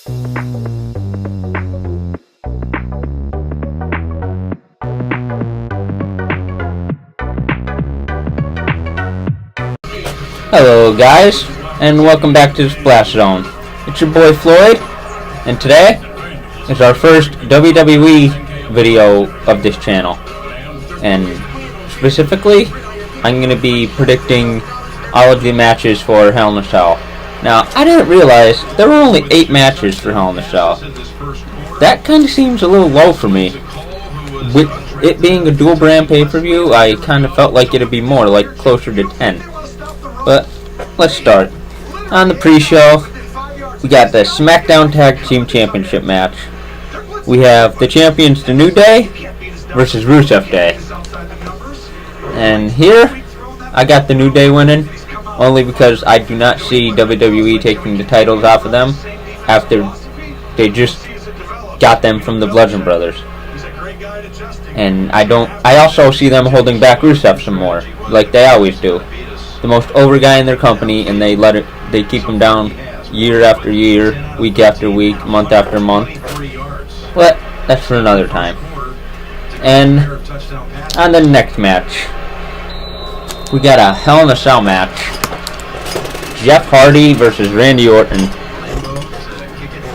Hello guys, and welcome back to the Splash Zone. It's your boy Floyd, and today is our first WWE video of this channel. And specifically, I'm going to be predicting all of the matches for Hell in a Cell. Now, I didn't realize there were only 8 matches for Hell in a Cell. That kind of seems a little low for me. With it being a dual brand pay-per-view, I kind of felt like it'd be more, like closer to 10. But let's start. On the pre-show, we got the SmackDown Tag Team Championship match. We have the champions, The New Day versus Rusev Day. And here, I got The New Day winning, only because I do not see WWE taking the titles off of them after they just got them from the Bludgeon Brothers. And I also see them holding back Rusev some more, like they always do. The most over guy in their company, and they keep him down year after year, week after week, month after month. But that's for another time. And on the next match, we got a Hell in a Cell match. Jeff Hardy versus Randy Orton.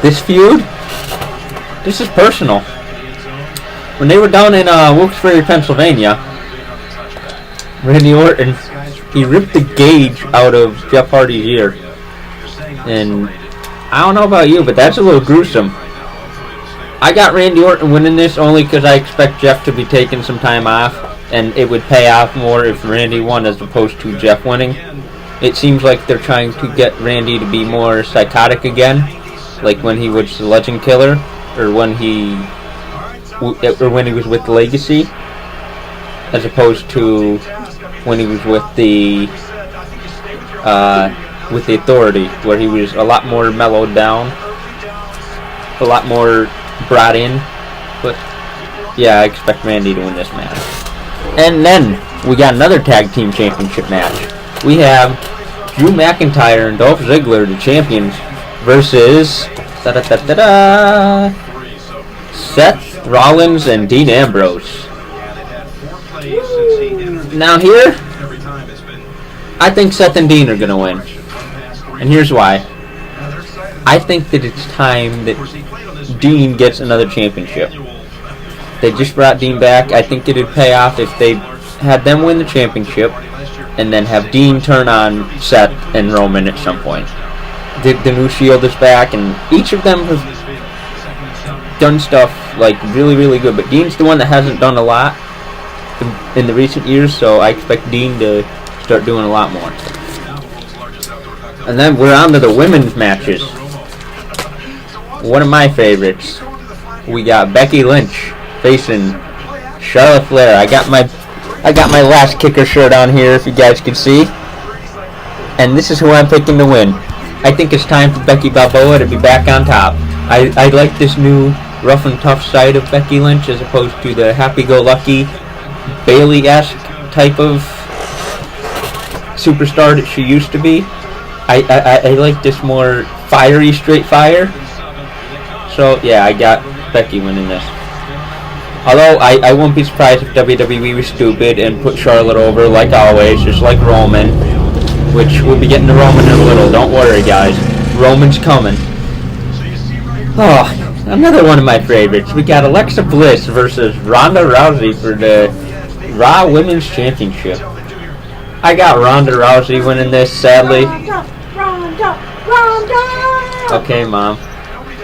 This feud, this is personal. When they were down in Wilkes-Barre, Pennsylvania, Randy Orton, he ripped the gauge out of Jeff Hardy's ear. And I don't know about you, but that's a little gruesome. I got Randy Orton winning this only because I expect Jeff to be taking some time off, and it would pay off more if Randy won as opposed to Jeff winning. It seems like they're trying to get Randy to be more psychotic again, like when he was the Legend Killer, or when he was with Legacy, as opposed to when he was with the Authority, where he was a lot more mellowed down, a lot more brought in. But yeah, I expect Randy to win this match. And then we got another tag team championship match. We have Drew McIntyre and Dolph Ziggler, the champions, versus Seth Rollins and Dean Ambrose. Now here, I think Seth and Dean are going to win. And here's why. I think that it's time that Dean gets another championship. They just brought Dean back. I think it would pay off if they had them win the championship and then have Dean turn on Seth and Roman at some point. The new Shield is back, and each of them have done stuff like really, really good. But Dean's the one that hasn't done a lot in the recent years, so I expect Dean to start doing a lot more. And then we're on to the women's matches. One of my favorites. We got Becky Lynch facing Charlotte Flair. I got my last kicker shirt on here, if you guys can see. And this is who I'm picking to win. I think it's time for Becky Balboa to be back on top. I like this new rough and tough side of Becky Lynch as opposed to the happy-go-lucky Bayley-esque type of superstar that she used to be. I like this more fiery straight fire. So yeah, I got Becky winning this. Although I won't be surprised if WWE was stupid and put Charlotte over like always, just like Roman, which we'll be getting to Roman in a little. Don't worry guys, Roman's coming. Oh, another one of my favorites. We got Alexa Bliss versus Ronda Rousey for the Raw Women's Championship. I got Ronda Rousey winning this, sadly. Okay, Mom.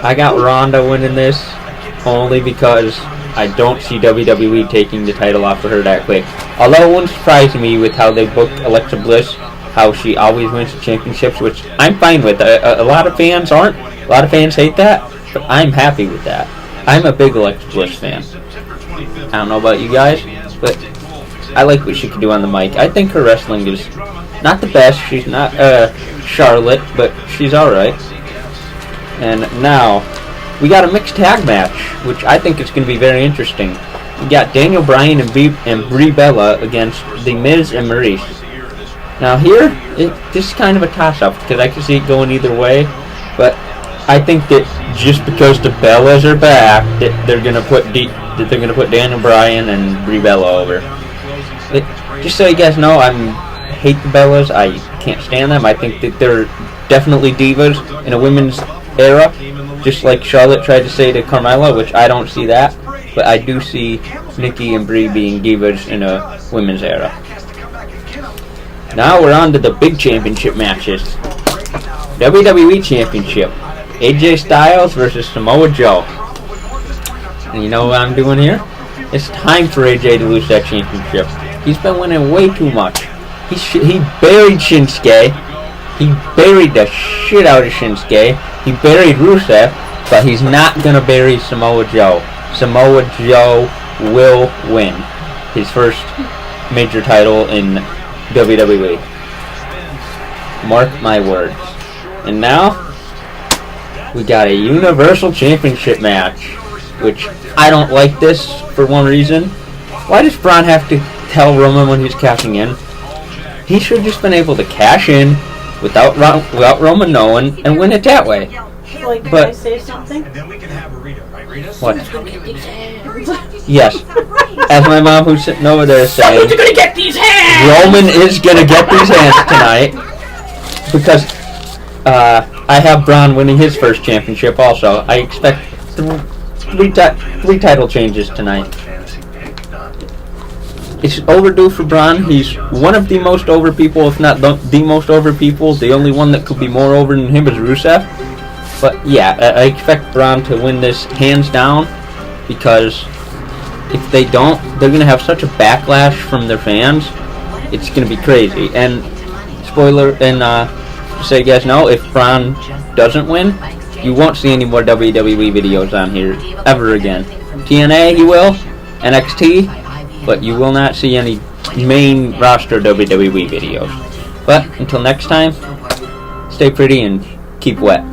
I got Ronda winning this only because I don't see WWE taking the title off of her that quick. Although it wouldn't surprise me with how they booked Alexa Bliss, how she always wins the championships, which I'm fine with. A lot of fans aren't. A lot of fans hate that, but I'm happy with that. I'm a big Alexa Bliss fan. I don't know about you guys, but I like what she can do on the mic. I think her wrestling is not the best. She's not Charlotte, but she's alright. And now, we got a mixed tag match, which I think is going to be very interesting. We got Daniel Bryan and Brie Bella against The Miz and Maurice. Now here, this is kind of a toss-up, because I can see it going either way, but I think that just because the Bellas are back, that they're gonna put Daniel Bryan and Brie Bella over. Just so you guys know, I hate the Bellas. I can't stand them. I think that they're definitely divas in a women's era, just like Charlotte tried to say to Carmella, which I don't see that. But I do see Nikki and Brie being divas in a women's era. Now we're on to the big championship matches. WWE Championship. AJ Styles versus Samoa Joe. And you know what I'm doing here? It's time for AJ to lose that championship. He's been winning way too much. He buried Shinsuke. He buried the shit out of Shinsuke. He buried Rusev. But he's not going to bury Samoa Joe. Samoa Joe will win his first major title in WWE. Mark my words. And now, we got a Universal Championship match, which I don't like this for one reason. Why does Braun have to tell Roman when he's cashing in? He should have just been able to cash in without Roman knowing and win it that way. Like, can I say something? What? Yes. As my mom, who's sitting over there, saying, Someone's gonna get these hands! Roman is gonna get these hands tonight because I have Braun winning his first championship also. I expect three title changes tonight. It's overdue for Braun. He's one of the most over people, if not the most over people. The only one that could be more over than him is Rusev. But yeah, I expect Braun to win this hands down, because if they don't, they're going to have such a backlash from their fans. It's going to be crazy. And spoiler, and so you guys know, if Braun doesn't win, you won't see any more WWE videos on here ever again. TNA he will, NXT, but you will not see any main roster WWE videos. But until next time, stay pretty and keep wet.